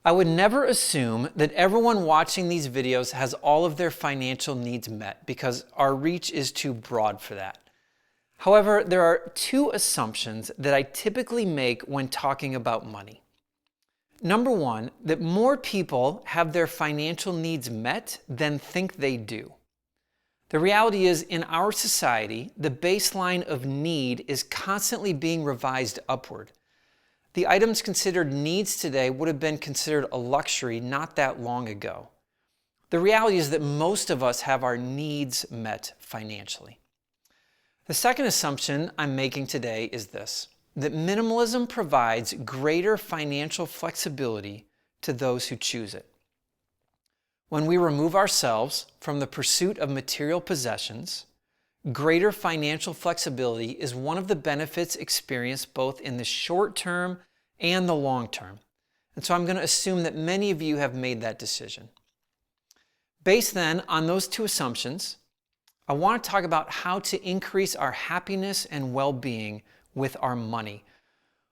I would never assume that everyone watching these videos has all of their financial needs met because our reach is too broad for that. However, there are two assumptions that I typically make when talking about money. Number one, that more people have their financial needs met than think they do. The reality is, in our society, the baseline of need is constantly being revised upward. The items considered needs today would have been considered a luxury not that long ago. The reality is that most of us have our needs met financially. The second assumption I'm making today is this, that minimalism provides greater financial flexibility to those who choose it. When we remove ourselves from the pursuit of material possessions, greater financial flexibility is one of the benefits experienced both in the short term and the long term. And so I'm going to assume that many of you have made that decision. Based then on those two assumptions, I want to talk about how to increase our happiness and well-being with our money.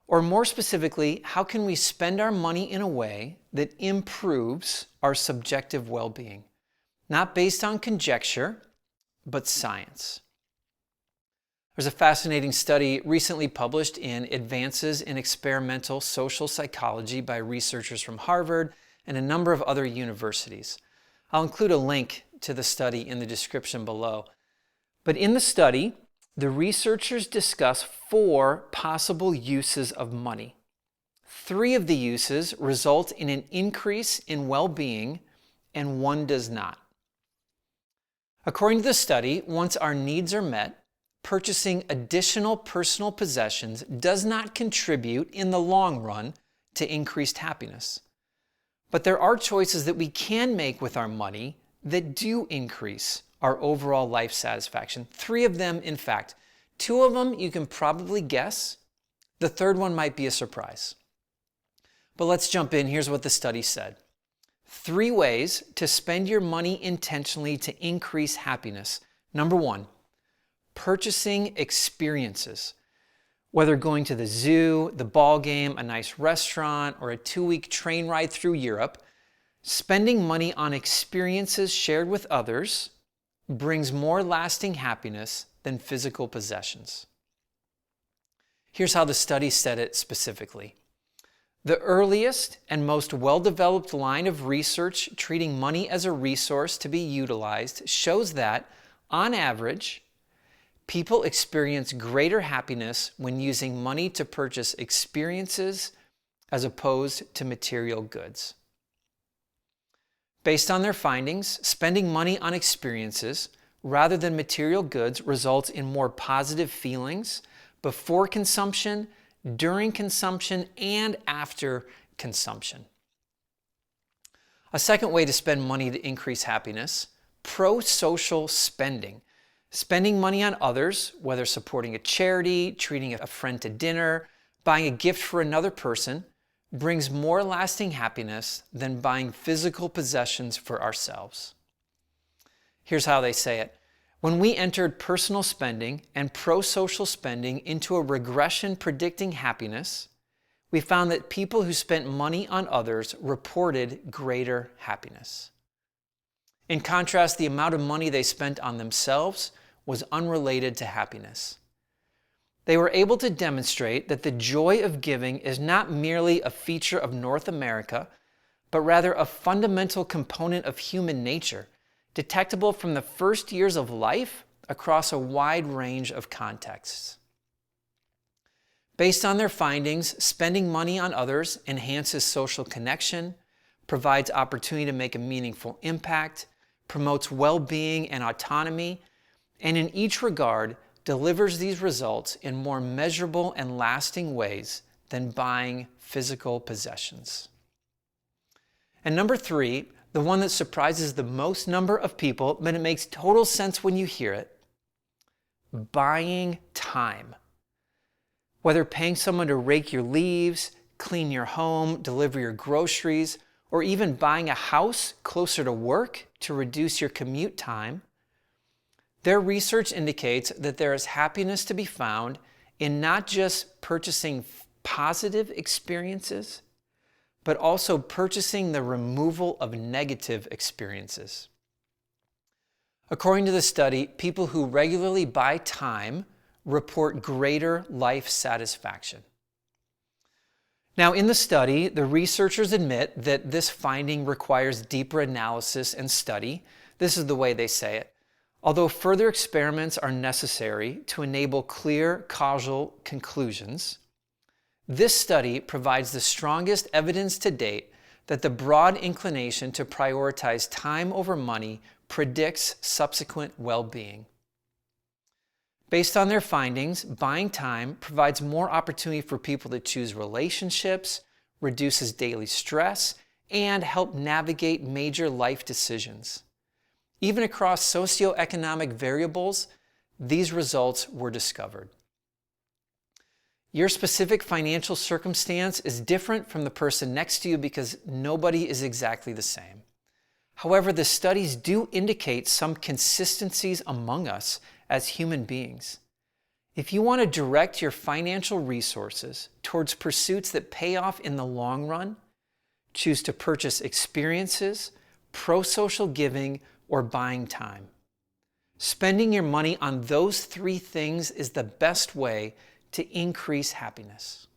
Or more specifically, how can we spend our money in a way that improves our subjective well-being? Not based on conjecture, but science. There's a fascinating study recently published in Advances in Experimental Social Psychology by researchers from Harvard and a number of other universities. I'll include a link to the study in the description below. But in the study, the researchers discuss 4 possible uses of money. 3 of the uses result in an increase in well-being, and 1 does not. According to the study, once our needs are met, purchasing additional personal possessions does not contribute in the long run to increased happiness. But there are choices that we can make with our money that do increase our overall life satisfaction. 3 of them, in fact. 2 of them you can probably guess. The third one might be a surprise. But let's jump in. Here's what the study said. 3 ways to spend your money intentionally to increase happiness. Number 1, purchasing experiences. Whether going to the zoo, the ball game, a nice restaurant, or a 2-week train ride through Europe, spending money on experiences shared with others brings more lasting happiness than physical possessions. Here's how the study said it specifically. The earliest and most well-developed line of research treating money as a resource to be utilized shows that, on average, people experience greater happiness when using money to purchase experiences as opposed to material goods. Based on their findings, spending money on experiences rather than material goods results in more positive feelings before consumption, during consumption, and after consumption. A second way to spend money to increase happiness, pro-social spending. Spending money on others, whether supporting a charity, treating a friend to dinner, buying a gift for another person, brings more lasting happiness than buying physical possessions for ourselves. Here's how they say it. When we entered personal spending and pro-social spending into a regression predicting happiness, we found that people who spent money on others reported greater happiness. In contrast, the amount of money they spent on themselves was unrelated to happiness. They were able to demonstrate that the joy of giving is not merely a feature of North America, but rather a fundamental component of human nature, detectable from the first years of life across a wide range of contexts. Based on their findings, spending money on others enhances social connection, provides opportunity to make a meaningful impact, promotes well-being and autonomy, and in each regard, delivers these results in more measurable and lasting ways than buying physical possessions. And number 3, the one that surprises the most number of people, but it makes total sense when you hear it, buying time. Whether paying someone to rake your leaves, clean your home, deliver your groceries, or even buying a house closer to work to reduce your commute time, their research indicates that there is happiness to be found in not just purchasing positive experiences, but also purchasing the removal of negative experiences. According to the study, people who regularly buy time report greater life satisfaction. Now, in the study, the researchers admit that this finding requires deeper analysis and study. This is the way they say it. Although further experiments are necessary to enable clear causal conclusions, this study provides the strongest evidence to date that the broad inclination to prioritize time over money predicts subsequent well-being. Based on their findings, buying time provides more opportunity for people to choose relationships, reduces daily stress, and help navigate major life decisions. Even across socioeconomic variables, these results were discovered. Your specific financial circumstance is different from the person next to you because nobody is exactly the same. However, the studies do indicate some consistencies among us as human beings. If you want to direct your financial resources towards pursuits that pay off in the long run, choose to purchase experiences, pro-social giving, or buying time. Spending your money on those three things is the best way to increase happiness.